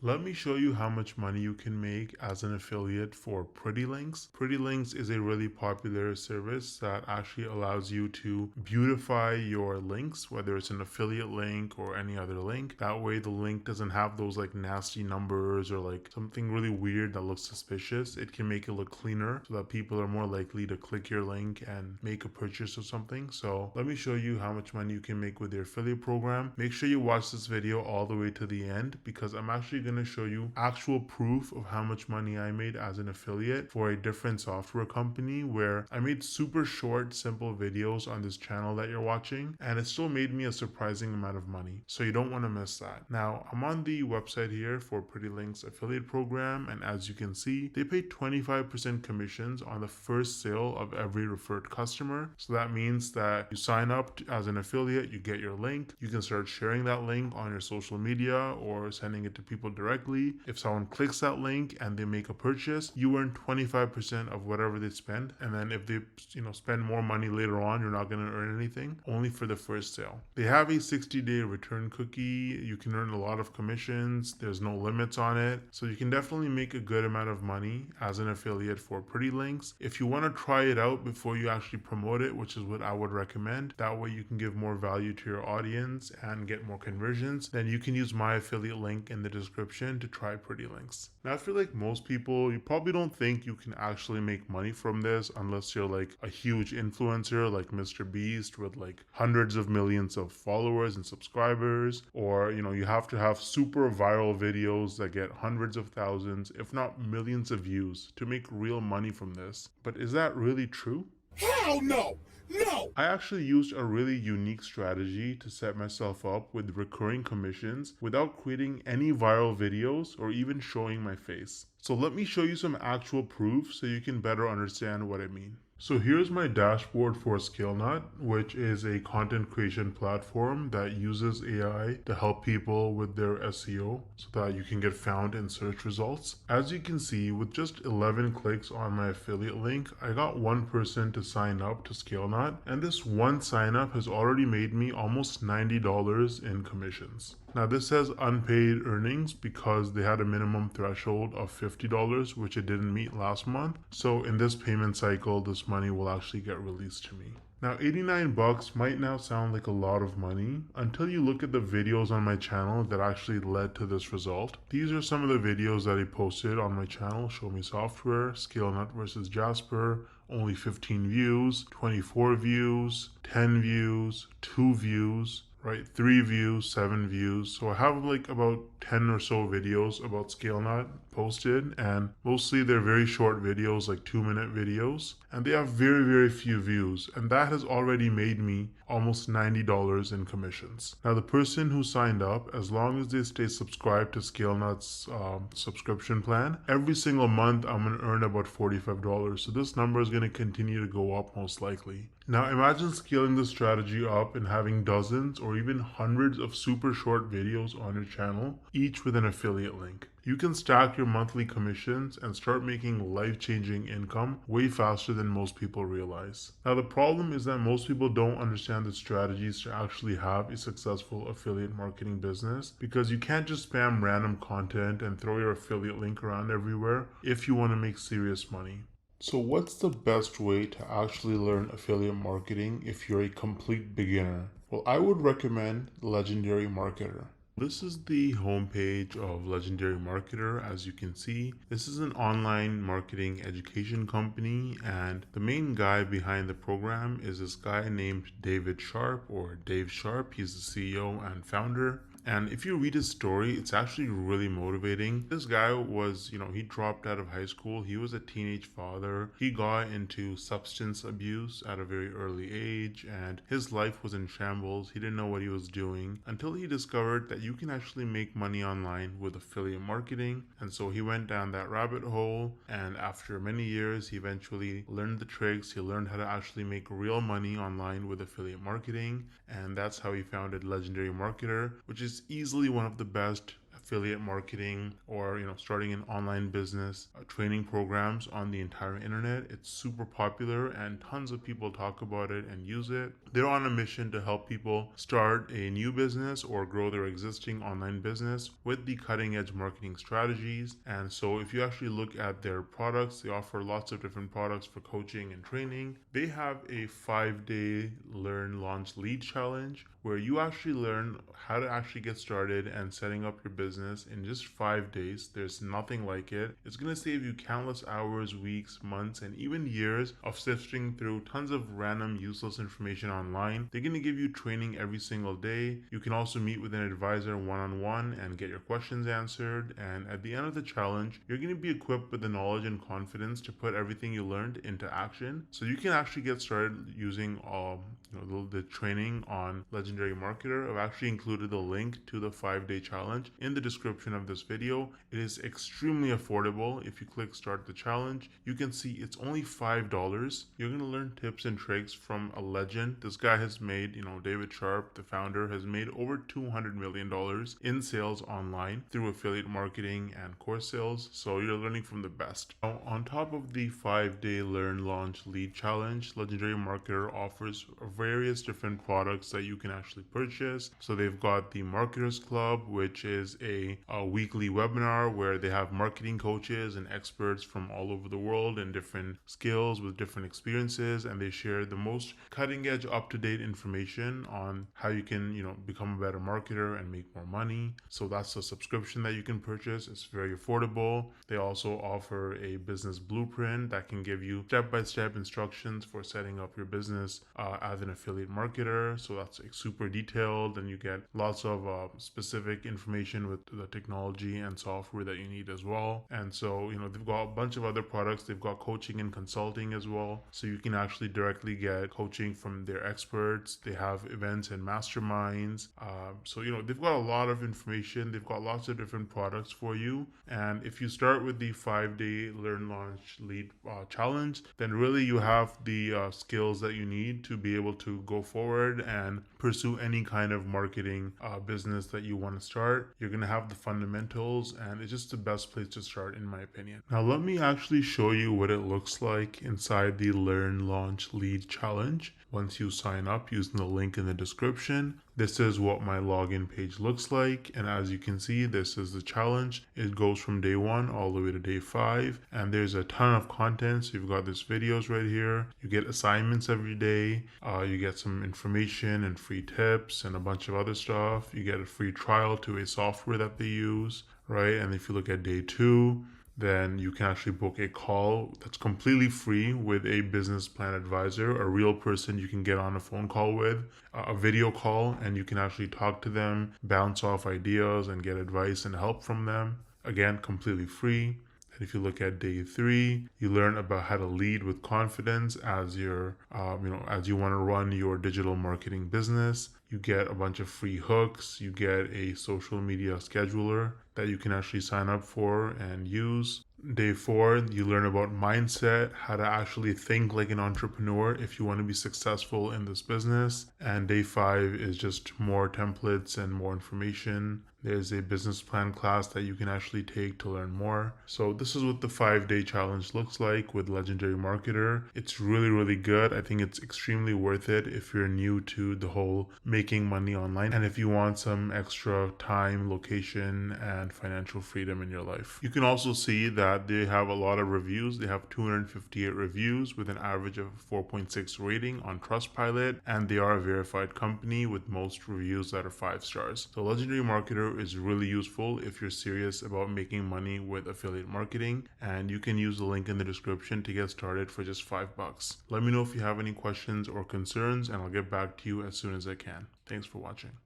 Let me show you how much money you can make as an affiliate for Pretty Links. Pretty Links is a really popular service that actually allows you to beautify your links, whether it's an affiliate link or any other link. That way the link doesn't have those like nasty numbers or like something really weird that looks suspicious. It can make it look cleaner so that people are more likely to click your link and make a purchase or something. So let me show you how much money you can make with your affiliate program. Make sure you watch this video all the way to the end because I'm actually going to show you actual proof of how much money I made as an affiliate for a different software company where I made super short, simple videos on this channel that you're watching, and it still made me a surprising amount of money. So you don't want to miss that. Now, I'm on the website here for Pretty Links affiliate program, and as you can see, they pay 25% commissions on the first sale of every referred customer. So that means that you sign up as an affiliate, you get your link, you can start sharing that link on your social media or sending it to people directly. If someone clicks that link and they make a purchase, you earn 25% of whatever they spend. And then if they spend more money later on, you're not going to earn anything, only for the first sale. They have a 60-day return cookie. You can earn a lot of commissions. There's no limits on it. So you can definitely make a good amount of money as an affiliate for Pretty Links. If you want to try it out before you actually promote it, which is what I would recommend, that way you can give more value to your audience and get more conversions, then you can use my affiliate link in the description to try Pretty Links. Now, I feel like most people, you probably don't think you can actually make money from this unless you're like a huge influencer like Mr. Beast with like hundreds of millions of followers and subscribers, or you have to have super viral videos that get hundreds of thousands, if not millions of views to make real money from this. But is that really true? Hell no! No! I actually used a really unique strategy to set myself up with recurring commissions without creating any viral videos or even showing my face. So let me show you some actual proof so you can better understand what I mean. So here's my dashboard for ScaleNut, which is a content creation platform that uses AI to help people with their SEO so that you can get found in search results. As you can see, with just 11 clicks on my affiliate link, I got one person to sign up to ScaleNut, and this one sign up has already made me almost $90 in commissions. Now this says unpaid earnings because they had a minimum threshold of $50, which it didn't meet last month. So in this payment cycle, this money will actually get released to me. Now 89 bucks might now sound like a lot of money until you look at the videos on my channel that actually led to this result. These are some of the videos that I posted on my channel: Show Me Software, ScaleNut versus Jasper, only 15 views, 24 views, 10 views, 2 views, right? 3 views, 7 views. So I have like about 10 or so videos about ScaleNut posted, and mostly they're very short videos, like 2-minute videos, and they have very, very few views, and that has already made me almost $90 in commissions. Now the person who signed up, as long as they stay subscribed to ScaleNut's subscription plan, every single month I'm going to earn about $45. So this number is going to continue to go up most likely. Now imagine scaling this strategy up and having dozens or even hundreds of super short videos on your channel, each with an affiliate link. You can stack your monthly commissions and start making life-changing income way faster than most people realize. Now the problem is that most people don't understand the strategies to actually have a successful affiliate marketing business, because you can't just spam random content and throw your affiliate link around everywhere if you want to make serious money. So what's the best way to actually learn affiliate marketing if you're a complete beginner? Well, I would recommend Legendary Marketer. This is the homepage of Legendary Marketer. As you can see, this is an online marketing education company, and the main guy behind the program is this guy named David Sharp, or Dave Sharp. He's the CEO and founder. And if you read his story, it's actually really motivating. This guy was, he dropped out of high school. He was a teenage father. He got into substance abuse at a very early age, and his life was in shambles. He didn't know what he was doing until he discovered that you can actually make money online with affiliate marketing. And so he went down that rabbit hole, and after many years, he eventually learned the tricks. He learned how to actually make real money online with affiliate marketing, and that's how he founded Legendary Marketer, which is easily one of the best affiliate marketing or starting an online business training programs on the entire internet. It's super popular and tons of people talk about it and use it. They're on a mission to help people start a new business or grow their existing online business with the cutting edge marketing strategies. And so if you actually look at their products, they offer lots of different products for coaching and training. They have a 5-day learn, launch, lead challenge where you actually learn how to actually get started and setting up your business in just 5 days. There's nothing like it. It's going to save you countless hours, weeks, months, and even years of sifting through tons of random useless information online. They're going to give you training every single day. You can also meet with an advisor one-on-one and get your questions answered. And at the end of the challenge, you're going to be equipped with the knowledge and confidence to put everything you learned into action. So you can actually get started using the training on Legendary Marketer. I've actually included the link to the 5-day challenge in the description of this video. It is extremely affordable. If you click start the challenge, you can see it's only $5. You're going to learn tips and tricks from a legend. This guy has made, David Sharp, the founder, has made over $200 million in sales online through affiliate marketing and course sales. So you're learning from the best. Now, on top of the 5-day learn, launch, lead challenge, Legendary Marketer offers various different products that you can actually purchase. So they've got the Marketers Club, which is a weekly webinar where they have marketing coaches and experts from all over the world and different skills with different experiences, and they share the most cutting edge, up-to-date information on how you can become a better marketer and make more money. So that's a subscription that you can purchase. It's very affordable. They also offer a business blueprint that can give you step-by-step instructions for setting up your business as an affiliate marketer. So that's super detailed, and you get lots of specific information with the technology and software that you need as well. And so they've got a bunch of other products. They've got coaching and consulting as well, so you can actually directly get coaching from their experts. They have events and masterminds. So they've got a lot of information. They've got lots of different products for you. And if you start with the 5-day learn, launch, lead challenge, then really you have the skills that you need to be able to go forward and pursue any kind of marketing business that you want to start. You're going to have the fundamentals, and it's just the best place to start, in my opinion. Now, let me actually show you what it looks like inside the Learn, Launch, Lead challenge. Once you sign up using the link in the description, this is what my login page looks like. And as you can see, this is the challenge. It goes from day 1 all the way to day 5. And there's a ton of content. So you've got these videos right here. You get assignments every day. You get some information and free tips and a bunch of other stuff. You get a free trial to a software that they use, right? And if you look at day 2, then you can actually book a call that's completely free with a business plan advisor, a real person you can get on a phone call with, a video call, and you can actually talk to them, bounce off ideas, and get advice and help from them. Again, completely free. And if you look at day 3, you learn about how to lead with confidence as as you want to run your digital marketing business. You get a bunch of free hooks. You get a social media scheduler that you can actually sign up for and use. Day 4, you learn about mindset, how to actually think like an entrepreneur if you want to be successful in this business. And day 5 is just more templates and more information. There's a business plan class that you can actually take to learn more. So this is what the 5-day challenge looks like with Legendary Marketer. It's really, really good. I think it's extremely worth it if you're new to the whole making money online and if you want some extra time, location, and financial freedom in your life. You can also see that they have a lot of reviews. They have 258 reviews with an average of 4.6 rating on Trustpilot, and they are a verified company with most reviews that are 5 stars. So Legendary Marketer is really useful if you're serious about making money with affiliate marketing, and you can use the link in the description to get started for just $5. Let me know if you have any questions or concerns, and I'll get back to you as soon as I can. Thanks for watching.